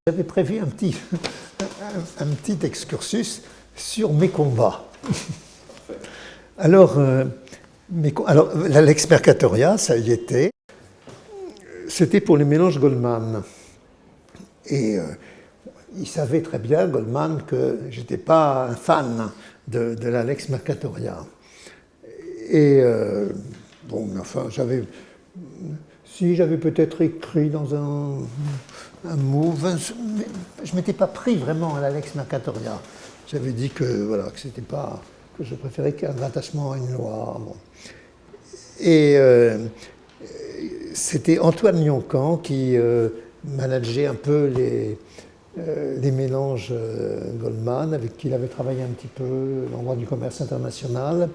J'avais prévu un petit excursus sur mes combats. Alors, l'Alex Mercatoria, ça y était. C'était pour les mélanges Goldman. Et il savait très bien, Goldman, que je n'étais pas un fan de l'Alex Mercatoria. Et bon, enfin, j'avais peut-être écrit dans un move, je ne m'étais pas pris vraiment à l'Alex Mercatoria. J'avais dit que voilà, que c'était pas, que je préférais qu'un attachement à une loi. Bon. Et c'était Antoine Lioncan qui manageait un peu les mélanges Goldman, avec qui il avait travaillé un petit peu dans le droit du commerce international,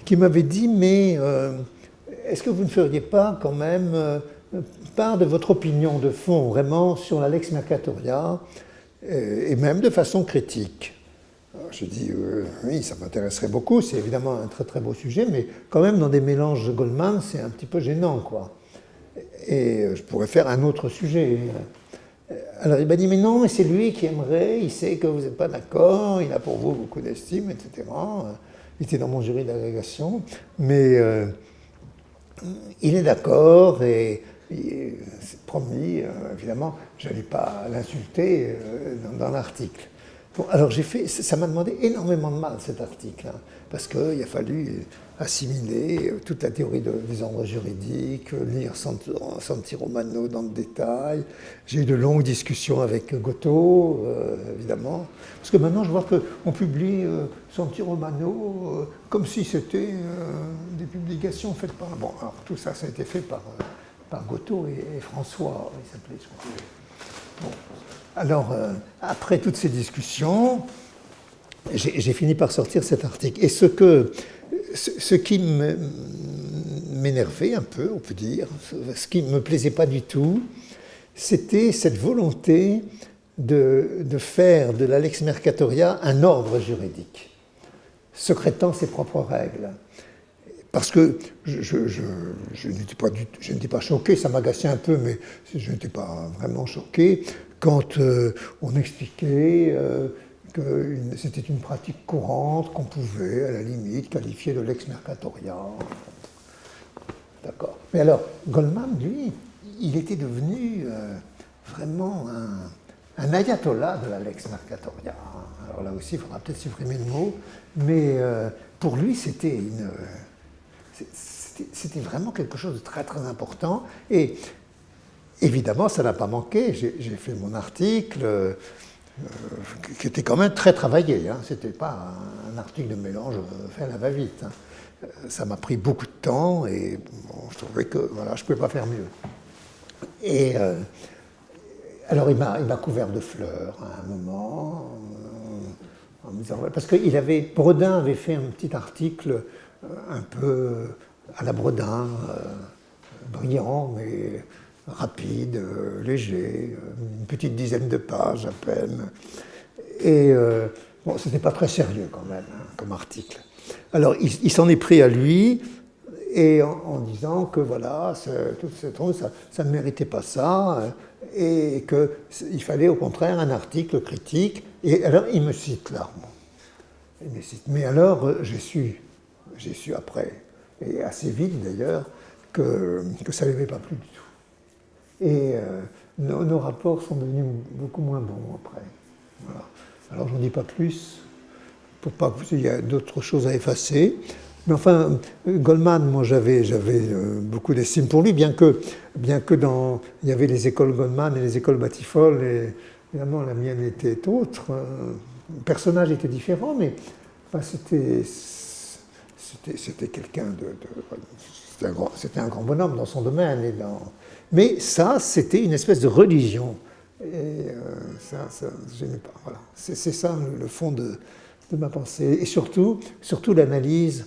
qui m'avait dit, mais est-ce que vous ne feriez pas quand même part de votre opinion de fond vraiment sur l'Alex Mercatoria, et même de façon critique? Alors, je dis oui, ça m'intéresserait beaucoup, c'est évidemment un très très beau sujet, mais quand même dans des mélanges de Goldman, c'est un petit peu gênant, quoi. Et je pourrais faire un autre sujet. Alors il m'a dit, mais non, mais c'est lui qui aimerait, il sait que vous n'êtes pas d'accord, il a pour vous beaucoup d'estime, etc. Il était dans mon jury d'agrégation, mais il est d'accord et c'est promis, évidemment, je n'allais pas l'insulter dans l'article. Bon, alors ça m'a demandé énormément de mal cet article, hein, parce qu'il a fallu assimiler toute la théorie des ordres juridiques, lire Santi Romano dans le détail. J'ai eu de longues discussions avec Gotto, évidemment, parce que maintenant je vois qu'on publie Santi Romano comme si c'était des publications faites par... Bon, alors tout ça, ça a été fait par Gotto et François, il s'appelait, je crois. Bon. Alors, après toutes ces discussions, j'ai fini par sortir cet article. Et ce qui m'énervait un peu, on peut dire, ce qui ne me plaisait pas du tout, c'était cette volonté de faire de l'Alex Mercatoria un ordre juridique, secrétant ses propres règles. Parce que je n'étais pas choqué, ça m'agaçait un peu, mais je n'étais pas vraiment choqué quand on expliquait que c'était une pratique courante qu'on pouvait, à la limite, qualifier de Lex Mercatoria. D'accord. Mais alors, Goldman, lui, il était devenu vraiment un ayatollah de la Lex Mercatoria. Alors là aussi, il faudra peut-être supprimer le mot, mais pour lui, c'était vraiment quelque chose de très très important. Et évidemment, ça n'a pas manqué. J'ai fait mon article, qui était quand même très travaillé. Hein. Ce n'était pas un article de mélange fait à la va-vite. Hein. Ça m'a pris beaucoup de temps et bon, je trouvais que voilà, je ne pouvais pas faire mieux. Et alors, il m'a couvert de fleurs à un moment, en me disant, parce que Bredin avait fait un petit article un peu à la Bredin, brillant, mais rapide, léger, une petite dizaine de pages à peine. Et bon, ce n'était pas très sérieux quand même, hein, comme article. Alors, il s'en est pris à lui, et en disant que voilà, toute cette chose, ça ne méritait pas ça, et qu'il fallait au contraire un article critique. Et alors, il me cite là. Il me cite. Mais alors, j'ai su après, et assez vite d'ailleurs, que ça ne l'avait pas plu du tout. Et nos rapports sont devenus beaucoup moins bons après. Voilà. Alors, je n'en dis pas plus, pour pas qu'il y ait d'autres choses à effacer. Mais enfin, Goldman, moi j'avais beaucoup d'estime pour lui, bien que il y avait les écoles Goldman et les écoles Batifolles, et évidemment la mienne était autre. Le personnage était différent, mais enfin, c'était quelqu'un c'était un grand bonhomme dans son domaine. Mais ça, c'était une espèce de religion. Et ça je n'aimais pas. Voilà. C'est ça le fond de ma pensée. Et surtout l'analyse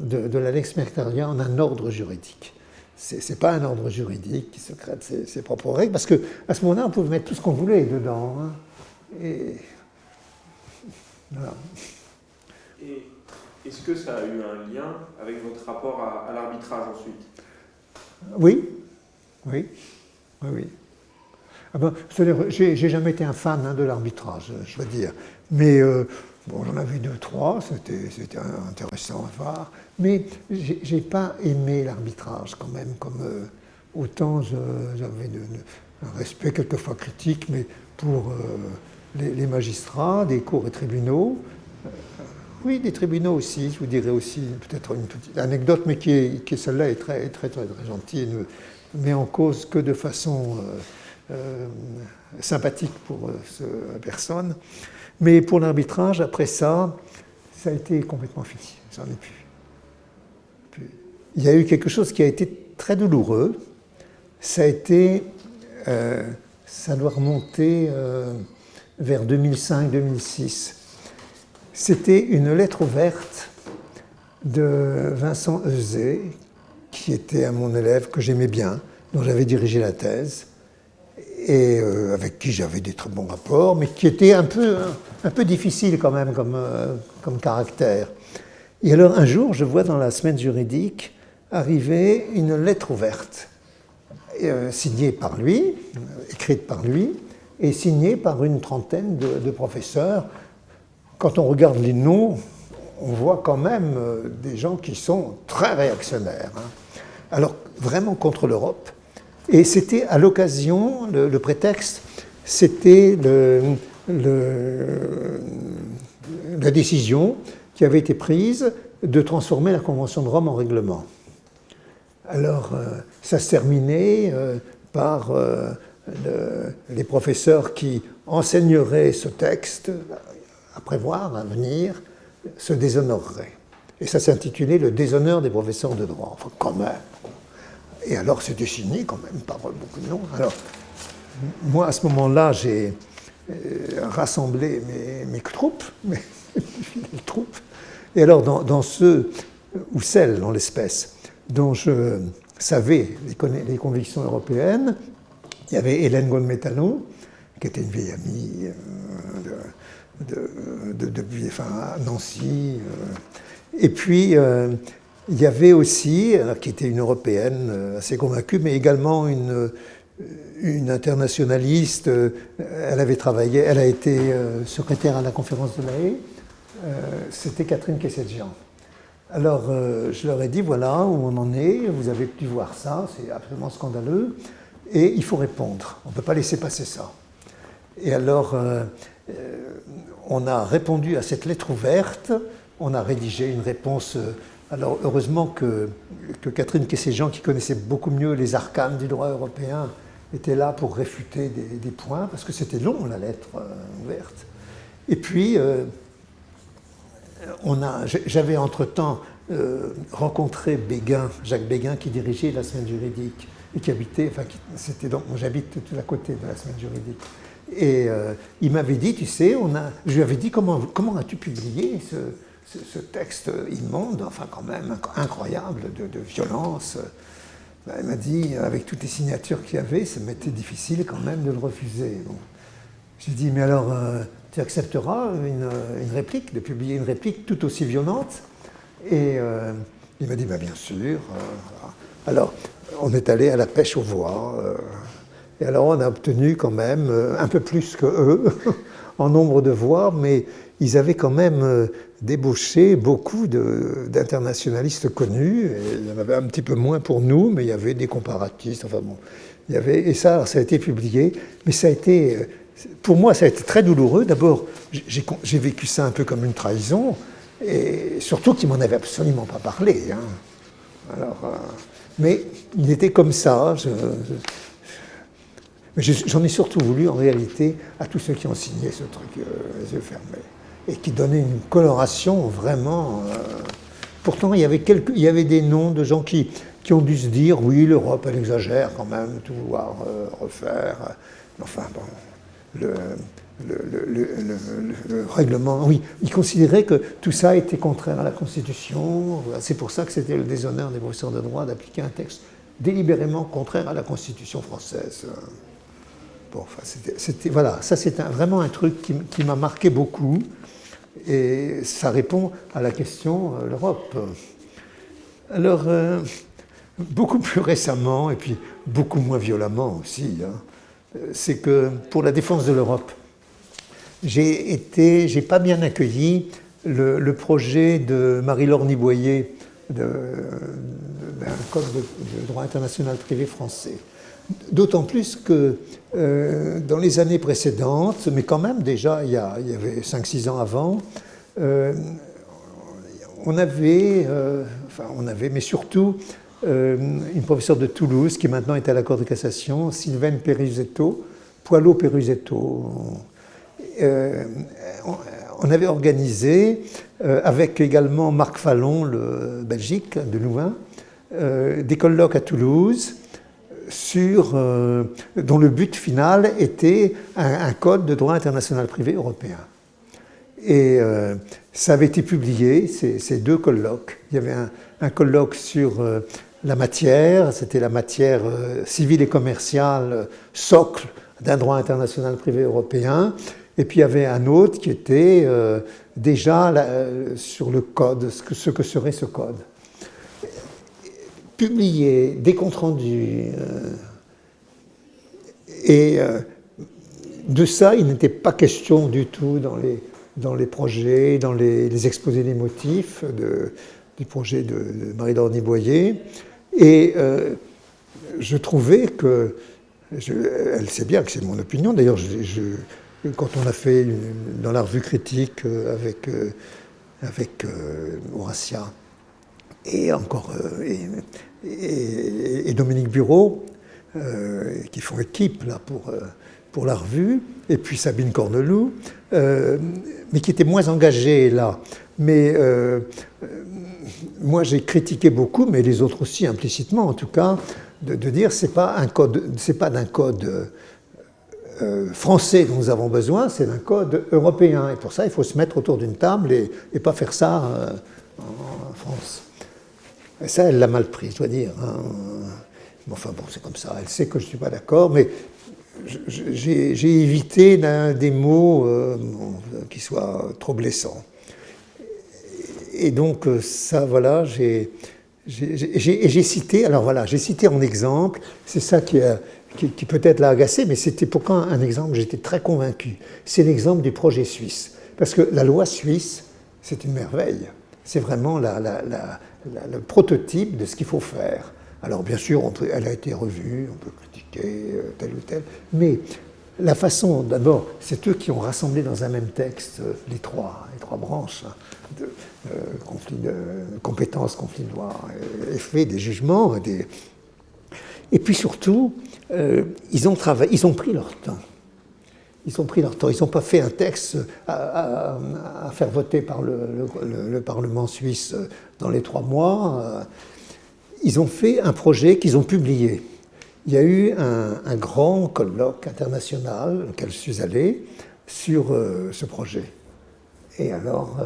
de l'Alex Mercatoria en un ordre juridique. C'est pas un ordre juridique qui se crée ses propres règles, parce qu'à ce moment-là, on pouvait mettre tout ce qu'on voulait dedans. Hein. Et voilà. Et est-ce que ça a eu un lien avec votre rapport à l'arbitrage ensuite? Oui. Ah ben, j'ai jamais été un fan de l'arbitrage, je veux dire. Mais bon, j'en avais 2, 3, c'était intéressant à voir. Mais j'ai pas aimé l'arbitrage quand même, comme autant j'avais un respect quelquefois critique, mais pour les magistrats des cours et tribunaux. Oui, des tribunaux aussi, je vous dirais aussi peut-être une petite anecdote, mais qui celle-là est très, très, très, très gentille et ne met en cause que de façon sympathique pour la personne. Mais pour l'arbitrage, après ça, ça a été complètement fini. J'en ai plus. Il y a eu quelque chose qui a été très douloureux. Ça a été, ça doit remonter vers 2005-2006. C'était une lettre ouverte de Vincent Euzet, qui était mon élève, que j'aimais bien, dont j'avais dirigé la thèse, et avec qui j'avais des très bons rapports, mais qui était un peu difficile quand même comme caractère. Et alors un jour, je vois dans la semaine juridique arriver une lettre ouverte, signée par lui, écrite par lui, et signée par une trentaine de professeurs. Quand on regarde les noms, on voit quand même des gens qui sont très réactionnaires. Alors, vraiment contre l'Europe. Et c'était à l'occasion, le prétexte, c'était la décision qui avait été prise de transformer la Convention de Rome en règlement. Alors, ça se terminait par les professeurs qui enseigneraient ce texte, à prévoir, à venir, se déshonoreraient. Et ça s'intitulait « Le déshonneur des professeurs de droit ». Enfin, quand même. Et alors, c'était signé quand même par beaucoup de noms. Alors, moi, à ce moment-là, j'ai rassemblé mes troupes, mes troupes. Et alors, dans ceux, ou celles, dans l'espèce, dont je savais les convictions européennes, il y avait Hélène Gonmetano, qui était une vieille amie à Nancy. Et puis, il y avait aussi, qui était une européenne assez convaincue, mais également une internationaliste. Elle avait travaillé, elle a été secrétaire à la conférence de La Haye. C'était Catherine Kessel-Jean. Alors, je leur ai dit, voilà où on en est, vous avez pu voir ça, c'est absolument scandaleux, et il faut répondre. On ne peut pas laisser passer ça. Et alors, on a répondu à cette lettre ouverte, on a rédigé une réponse. Alors, heureusement que Catherine Kessel-Jean, qui connaissait beaucoup mieux les arcanes du droit européen, était là pour réfuter des points, parce que c'était long, la lettre ouverte. Et puis, j'avais entre-temps rencontré Béguin, Jacques Béguin, qui dirigeait la semaine juridique, et qui habitait, j'habite tout à côté de la semaine juridique. Et il m'avait dit, tu sais, je lui avais dit, comment as-tu publié ce texte immonde, enfin quand même incroyable, de violence. Il m'a dit, avec toutes les signatures qu'il y avait, ça m'était difficile quand même de le refuser. Bon. J'ai dit, mais alors, tu accepteras une réplique, de publier une réplique tout aussi violente? Et il m'a dit, bah, bien sûr. Voilà. Alors, on est allé à la pêche aux voix. Et alors, on a obtenu quand même un peu plus que eux en nombre de voix, mais ils avaient quand même débauché beaucoup d'internationalistes connus. Et il y en avait un petit peu moins pour nous, mais il y avait des comparatistes. Enfin bon, et ça a été publié. Mais ça a été, pour moi, ça a été très douloureux. D'abord, j'ai vécu ça un peu comme une trahison, et surtout qu'ils m'en avaient absolument pas parlé. Hein. Alors, mais il était comme ça. J'en ai surtout voulu, en réalité, à tous ceux qui ont signé ce truc, les yeux fermés, et qui donnaient une coloration vraiment... Pourtant, il y avait des noms de gens qui ont dû se dire, oui, l'Europe, elle exagère quand même, tout vouloir refaire. Enfin, bon, le règlement... Oui, ils considéraient que tout ça était contraire à la Constitution. C'est pour ça que c'était le déshonneur des professeurs de droit d'appliquer un texte délibérément contraire à la Constitution française. Bon, enfin, voilà, ça c'est vraiment un truc qui m'a marqué beaucoup, et ça répond à la question l'Europe. Alors, beaucoup plus récemment, et puis beaucoup moins violemment aussi, hein, c'est que pour la défense de l'Europe, j'ai pas bien accueilli le projet de Marie-Laure Niboyer d'un code de droit international privé français. D'autant plus que dans les années précédentes, mais quand même déjà il y avait 5-6 ans avant, on avait, mais surtout une professeure de Toulouse qui maintenant est à la Cour de cassation, Sylvaine Peruzetto, Poilot-Peruzetto. On avait organisé, avec également Marc Fallon, le Belgique, de Louvain, des colloques à Toulouse dont le but final était un code de droit international privé européen. Et ça avait été publié, ces 2 colloques. Il y avait un colloque sur la matière, c'était la matière civile et commerciale, socle d'un droit international privé européen. Et puis il y avait un autre qui était déjà sur le code, ce que serait ce code. Publier des comptes rendus. De ça, il n'était pas question du tout dans les projets, dans les exposés des motifs du projet de Marie-Laure Niboyer. Et je trouvais que, elle sait bien que c'est mon opinion, d'ailleurs, quand on a fait dans la revue critique avec Horatia et encore et Dominique Bureau, qui font équipe là pour la revue, et puis Sabine Corneloup, mais qui était moins engagée là. Mais moi j'ai critiqué beaucoup, mais les autres aussi implicitement en tout cas, de dire c'est pas d'un code français dont nous avons besoin, c'est d'un code européen. Et pour ça, il faut se mettre autour d'une table et pas faire ça en France. Et ça, elle l'a mal pris, je dois dire. Hein. Enfin bon, c'est comme ça. Elle sait que je ne suis pas d'accord, mais j'ai évité des mots qui soient trop blessants. Et donc, ça, voilà, j'ai cité, alors voilà, j'ai cité en exemple, c'est ça qui peut-être l'a agacé, mais c'était pourquoi un exemple, j'étais très convaincu. C'est l'exemple du projet suisse. Parce que la loi suisse, c'est une merveille. C'est vraiment le prototype de ce qu'il faut faire. Alors bien sûr, elle a été revue, on peut critiquer tel ou tel, mais la façon, d'abord, c'est eux qui ont rassemblé dans un même texte les trois branches, hein, conflit de compétences, conflit de loi, et fait des jugements. Et puis surtout, ils ont pris leur temps. Ils n'ont pas fait un texte à faire voter par le Parlement suisse dans les 3 mois. Ils ont fait un projet qu'ils ont publié. Il y a eu un grand colloque international auquel je suis allé sur ce projet. Et alors,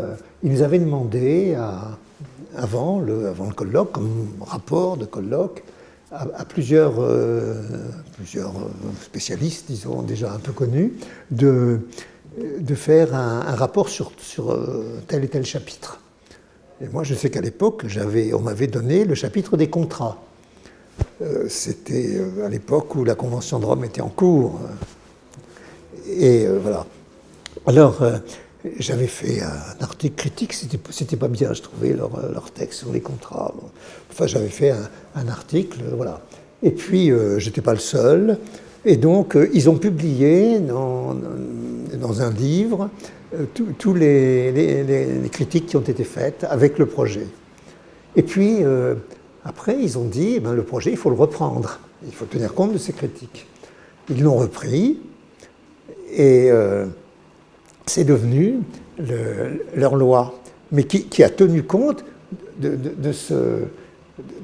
ils nous avaient demandé, avant le colloque, comme rapport de colloque, à plusieurs spécialistes, disons, déjà un peu connus, de faire un rapport sur tel et tel chapitre. Et moi, je sais qu'à l'époque, on m'avait donné le chapitre des contrats. C'était à l'époque où la Convention de Rome était en cours. Et voilà. Alors, j'avais fait un article critique, c'était pas bien, je trouvais, leur texte sur les contrats. Bon. Enfin, j'avais fait un article, voilà. Et puis, j'étais pas le seul. Et donc, ils ont publié dans un livre tous les critiques qui ont été faites avec le projet. Et puis, après, ils ont dit, le projet, il faut le reprendre. Il faut tenir compte de ces critiques. Ils l'ont repris, et c'est devenu leur loi, mais qui a tenu compte de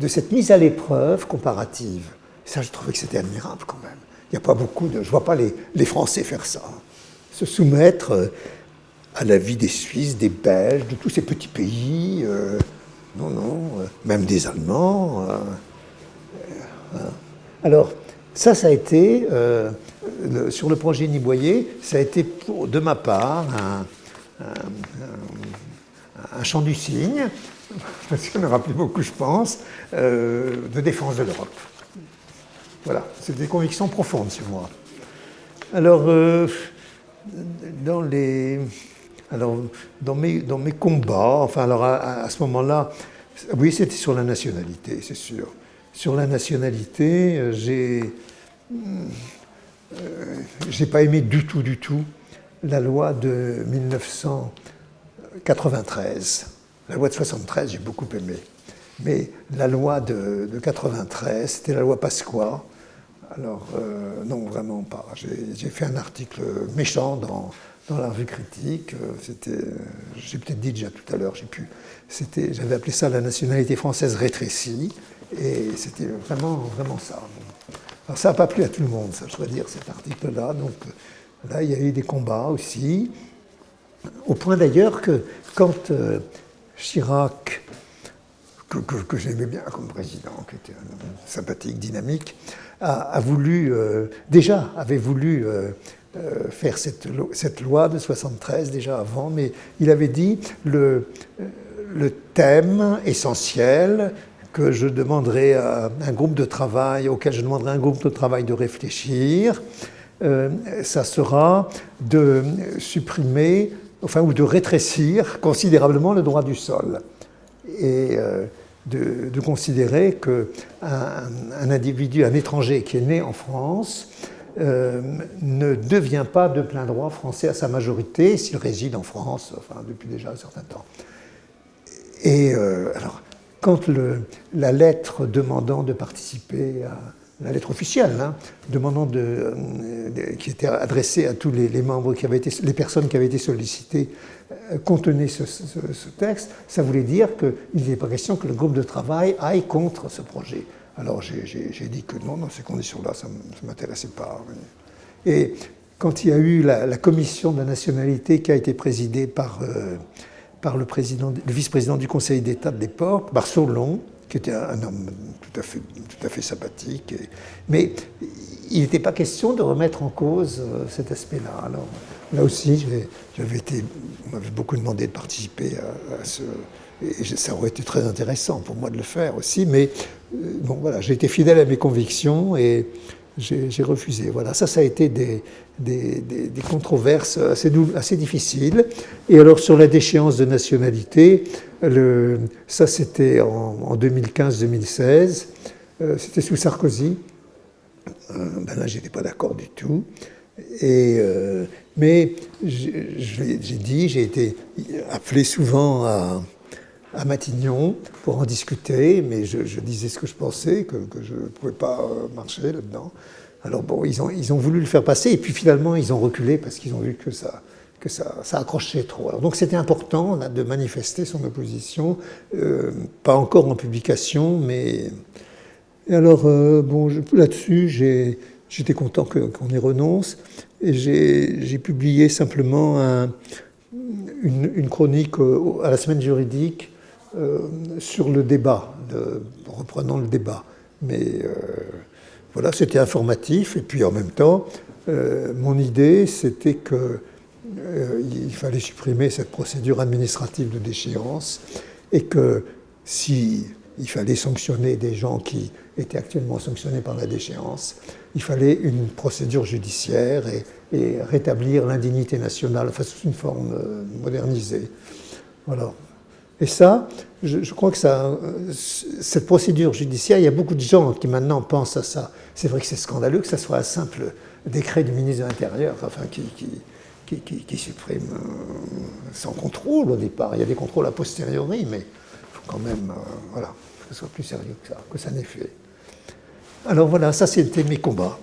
cette mise à l'épreuve comparative. Ça, je trouvais que c'était admirable quand même. Il n'y a pas beaucoup je ne vois pas les Français faire ça. Se soumettre à la vie des Suisses, des Belges, de tous ces petits pays. Non, même des Allemands. Alors, ça a été, sur le projet Niboyer, ça a été de ma part un chant du cygne, parce que ça me rappelait beaucoup, je pense, de défense de l'Europe. Voilà, c'est des convictions profondes sur moi. Alors, dans les... Alors, dans mes combats, enfin, alors à ce moment-là, oui, c'était sur la nationalité, c'est sûr. Sur la nationalité, j'ai pas aimé du tout la loi de 1993. La loi de 73, j'ai beaucoup aimé. Mais la loi de 93, c'était la loi Pasqua. Alors, non, vraiment pas. J'ai fait un article méchant dans la revue critique. J'ai peut-être dit déjà tout à l'heure, j'avais appelé ça la nationalité française rétrécie. Et c'était vraiment ça. Alors, ça n'a pas plu à tout le monde, ça, je dois dire, cet article-là. Donc, là, il y a eu des combats aussi. Au point d'ailleurs que quand Chirac, que j'aimais bien comme président, qui était un homme sympathique, dynamique, avait voulu faire cette loi de 73 déjà avant, mais il avait dit le thème essentiel auquel je demanderai à un groupe de travail de réfléchir, ça sera de supprimer, ou de rétrécir considérablement le droit du sol. Et de considérer qu'un individu, un étranger qui est né en France, ne devient pas de plein droit français à sa majorité s'il réside en France, depuis déjà un certain temps. Et alors, quand la lettre demandant de participer la lettre officielle, qui était adressée à tous les membres les personnes qui avaient été sollicitées, contenait ce texte, ça voulait dire qu'il n'était pas question que le groupe de travail aille contre ce projet. Alors j'ai dit que non, dans ces conditions-là, ça ne m'intéressait pas. Et quand il y a eu la commission de la nationalité qui a été présidée par le vice-président du Conseil d'État de l'époque, Barsolon, qui était un homme tout à fait sympathique. Mais il n'était pas question de remettre en cause cet aspect-là. Alors là aussi, on m'avait beaucoup demandé de participer à ce... Et ça aurait été très intéressant pour moi de le faire aussi, mais bon, voilà, j'ai été fidèle à mes convictions et j'ai refusé. Voilà, ça a été des controverses assez difficiles. Et alors, sur la déchéance de nationalité, ça c'était en 2015-2016, c'était sous Sarkozy. Là, je n'étais pas d'accord du tout. Mais j'ai été appelé souvent à Matignon pour en discuter, mais je disais ce que je pensais, que je ne pouvais pas marcher là-dedans. Alors bon, ils ont voulu le faire passer, et puis finalement ils ont reculé parce qu'ils ont vu que ça accrochait trop. Alors, donc c'était important là, de manifester son opposition, pas encore en publication, mais... Et alors, là-dessus, j'étais content qu'on y renonce, et j'ai publié simplement une chronique à la semaine juridique sur le débat, reprenant le débat. Mais voilà, c'était informatif, et puis en même temps, mon idée, c'était qu'il fallait supprimer cette procédure administrative de déchéance, et que si il fallait sanctionner des gens qui étaient actuellement sanctionnés par la déchéance, il fallait une procédure judiciaire et rétablir l'indignité nationale, sous une forme modernisée. Voilà. Et ça, je crois que cette procédure judiciaire, il y a beaucoup de gens qui maintenant pensent à ça. C'est vrai que c'est scandaleux que ça soit un simple décret du ministre de l'Intérieur, qui supprime sans contrôle au départ. Il y a des contrôles a posteriori, mais il faut quand même que ce soit plus sérieux que ça n'est fait. Alors voilà, ça c'était mes combats.